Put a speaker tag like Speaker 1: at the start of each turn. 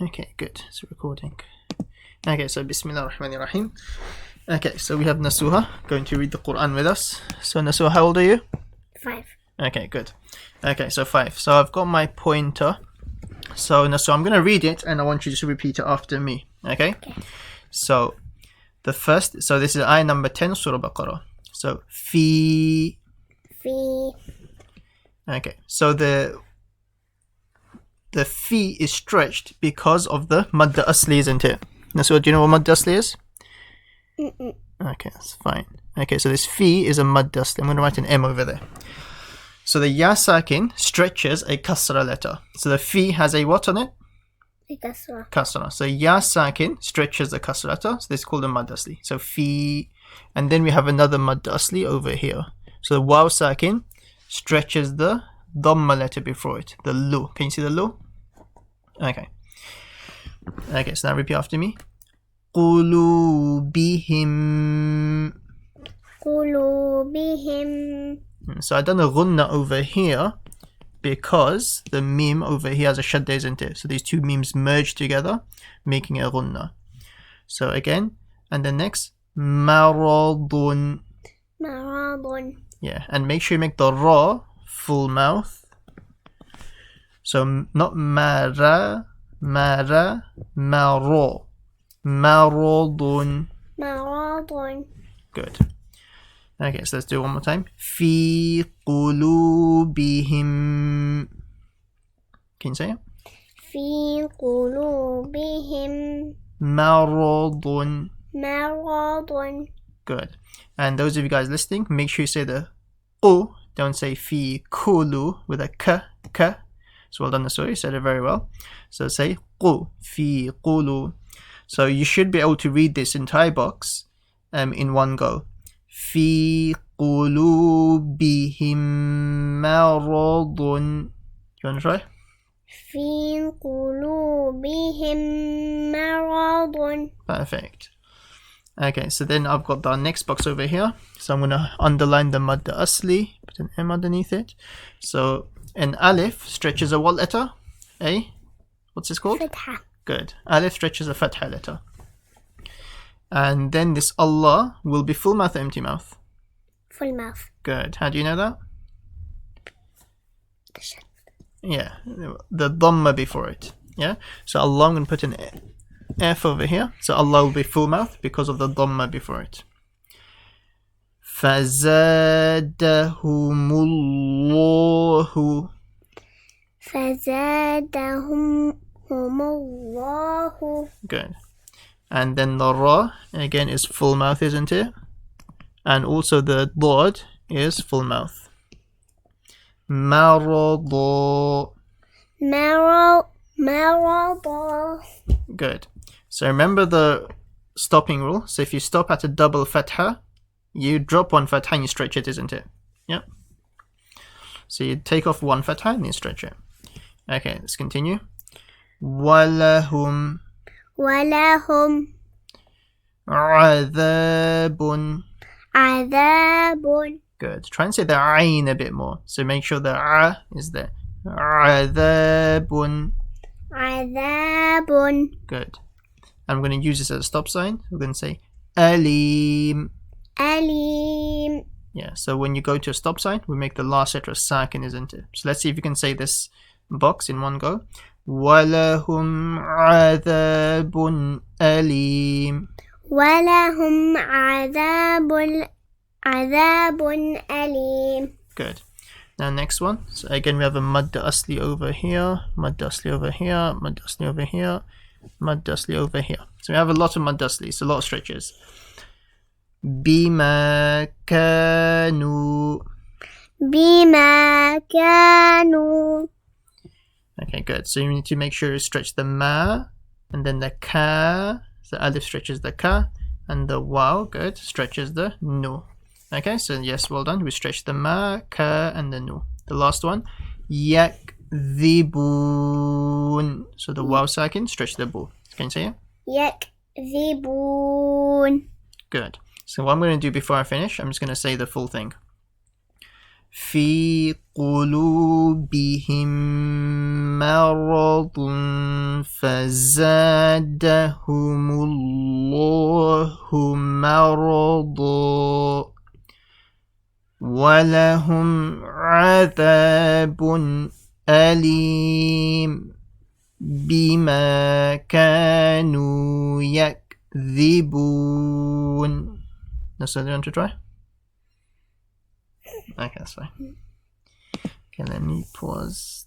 Speaker 1: Okay, good. It's recording. Okay, so Bismillah ar-Rahman ar-Rahim. Okay, so we have Nasuha going to read the Qur'an with us. So Nasuha, how old are you?
Speaker 2: 5.
Speaker 1: Okay, good. Okay, so 5. So I've got my pointer. So Nasuha, I'm going to read it and I want you to repeat it after me. Okay? So the first, so this is ayah number 10, Surah Baqarah. So fi. Okay, so the fi is stretched because of the mad asli, isn't it? Nasuha, do you know what mad asli is? Okay, that's fine. Okay, so this fi is a mad asli. I'm going to write an M over there. So the ya sakin stretches a kasra letter. So the fi has a what on it?
Speaker 2: A kasra.
Speaker 1: Kasra. So ya sakin stretches the kasra letter. So this is called a mad asli. So fi. And then we have another mad asli over here. So the waw sakin stretches the dhamma letter before it. The lu. Can you see the lu? Okay. Okay, so now repeat after me. Qulubihim. So I've done a ghunna over here because the meme over here has a shadda, isn't it? So these two memes merge together, making a ghunna. So again, and then next, maradun. Yeah, and make sure you make the ra full mouth. So not mara, maro. Maradun. Good. Okay, so let's do it one more time. Fi qulubihim. Can you say it?
Speaker 2: Fi qulubihim
Speaker 1: Maradun.
Speaker 2: maradun.
Speaker 1: Good. And those of you guys listening, make sure you say the qu. Don't say fi kulu with a k. So well done, Nasuha. You said it very well. So say qu. Fi qulu. So you should be able to read this entire box in one go. في قلوبهم مرض. You want to try?
Speaker 2: في قلوبهم مرض.
Speaker 1: Perfect. Okay, so then I've got the next box over here. So I'm going to underline the mad asli, put an M underneath it. So an alif stretches a what letter? A? What's this called?
Speaker 2: Fatha.
Speaker 1: Good. Alif stretches a fatha letter. And then this Allah will be full mouth or empty mouth?
Speaker 2: Full mouth.
Speaker 1: Good. How do you know that? Yeah, the dhamma before it. Yeah. So Allah, I'm going to put an F over here. So Allah will be full mouth because of the dhamma before it. فَزَادَهُمُ
Speaker 2: اللَّهُ.
Speaker 1: Good. And then the ra again is full mouth, isn't it? And also the dad is full mouth. Marada. Good. So remember the stopping rule. So if you stop at a double fatha, you drop one fatha and you stretch it, isn't it? Yep. So you take off one fatha and you stretch it. Okay, let's continue. وَلَهُمْ عَذَابٌ. Good. Try and say the ayn a bit more. So make sure the a is there. عَذَابٌ. Good. I'm going to use this as a stop sign. We're going to say alim. Yeah, so when you go to a stop sign, we make the last letter a sakin, isn't it? So let's see if you can say this box in one go. وَلَهُمْ عَذَابٌ أَلِيمٌ. Good. Now next one. So again we have a mad asli over here, mad asli over here, mad asli over here, mad asli over here. So we have a lot of mad aslis, a lot of stretches. بِمَا كَانُوا. Okay, good. So you need to make sure you stretch the ma and then the ka. So alif stretches the ka and the waw, good, stretches the nu. Okay, so yes, well done. We stretch the ma, ka and the nu. The last one, yakdhibun. So the waw sakin, stretch the bu. Can you say it?
Speaker 2: Yakdhibun.
Speaker 1: Good. So what I'm going to do before I finish, I'm just going to say the full thing. في قلوبهم مرض فزادهم الله مرضا ولهم عذاب أليم بما كانوا يكذبون. Nasa, do you want to try? Okay, that's fine. Okay, let me pause.